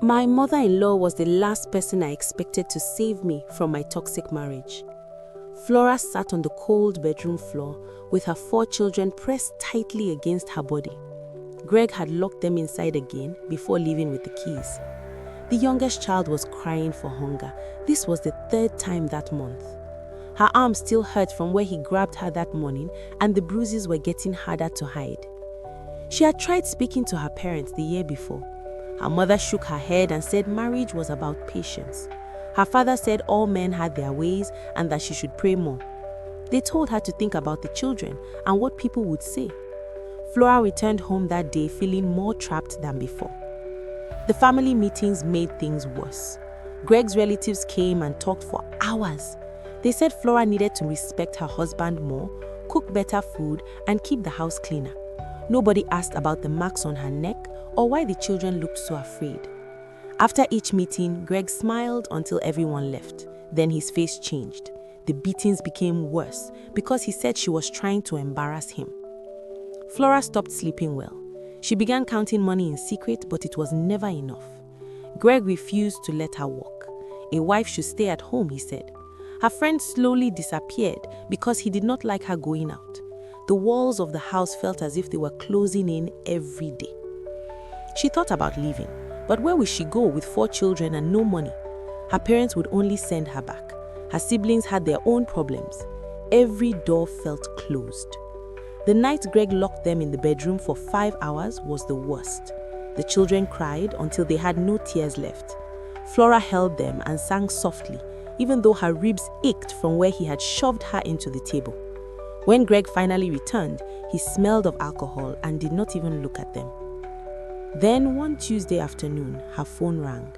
My mother-in-law was the last person I expected to save me from my toxic marriage. Flora sat on the cold bedroom floor with her 4 children pressed tightly against her body. Greg had locked them inside again before leaving with the keys. The youngest child was crying for hunger. This was the 3rd time that month. Her arm still hurt from where he grabbed her that morning, and the bruises were getting harder to hide. She had tried speaking to her parents the year before. Her mother shook her head and said marriage was about patience. Her father said all men had their ways and that she should pray more. They told her to think about the children and what people would say. Flora returned home that day feeling more trapped than before. The family meetings made things worse. Greg's relatives came and talked for hours. They said Flora needed to respect her husband more, cook better food, and keep the house cleaner. Nobody asked about the marks on her neck or why the children looked so afraid. After each meeting, Greg smiled until everyone left. Then his face changed. The beatings became worse because he said she was trying to embarrass him. Flora stopped sleeping well. She began counting money in secret, but it was never enough. Greg refused to let her work. A wife should stay at home, he said. Her friend slowly disappeared because he did not like her going out. The walls of the house felt as if they were closing in every day. She thought about leaving, but where would she go with 4 children and no money? Her parents would only send her back. Her siblings had their own problems. Every door felt closed. The night Greg locked them in the bedroom for 5 hours was the worst. The children cried until they had no tears left. Flora held them and sang softly, even though her ribs ached from where he had shoved her into the table. When Greg finally returned, he smelled of alcohol and did not even look at them. Then one Tuesday afternoon, her phone rang.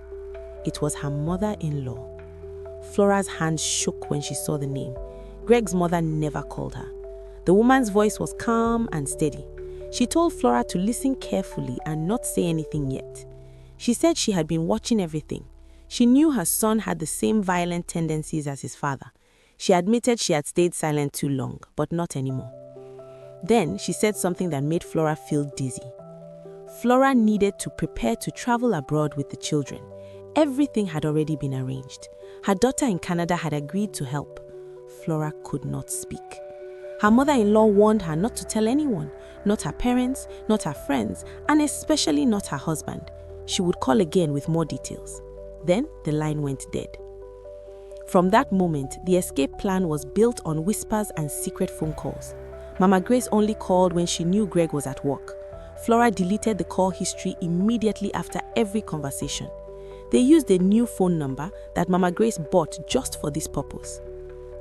It was her mother-in-law. Flora's hands shook when she saw the name. Greg's mother never called her. The woman's voice was calm and steady. She told Flora to listen carefully and not say anything yet. She said she had been watching everything. She knew her son had the same violent tendencies as his father. She admitted she had stayed silent too long, but not anymore. Then she said something that made Flora feel dizzy. Flora needed to prepare to travel abroad with the children. Everything had already been arranged. Her daughter in Canada had agreed to help. Flora could not speak. Her mother-in-law warned her not to tell anyone, not her parents, not her friends, and especially not her husband. She would call again with more details. Then the line went dead. From that moment, the escape plan was built on whispers and secret phone calls. Mama Grace only called when she knew Greg was at work. Flora deleted the call history immediately after every conversation. They used a new phone number that Mama Grace bought just for this purpose.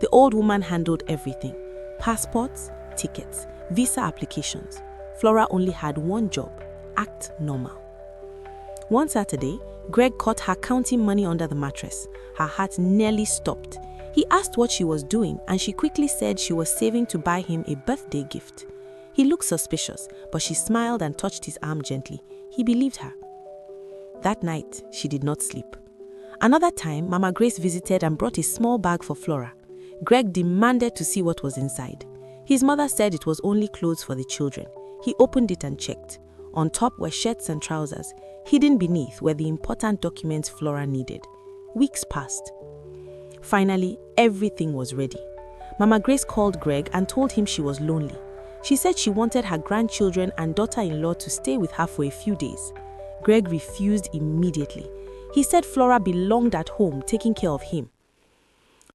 The old woman handled everything: passports, tickets, visa applications. Flora only had one job: act normal. One Saturday, Greg caught her counting money under the mattress. Her heart nearly stopped. He asked what she was doing, and she quickly said she was saving to buy him a birthday gift. He looked suspicious, but she smiled and touched his arm gently. He believed her. That night, she did not sleep. Another time, Mama Grace visited and brought a small bag for Flora. Greg demanded to see what was inside. His mother said it was only clothes for the children. He opened it and checked. On top were shirts and trousers. Hidden beneath were the important documents Flora needed. Weeks passed. Finally, everything was ready. Mama Grace called Greg and told him she was lonely. She said she wanted her grandchildren and daughter-in-law to stay with her for a few days. Greg refused immediately. He said Flora belonged at home taking care of him.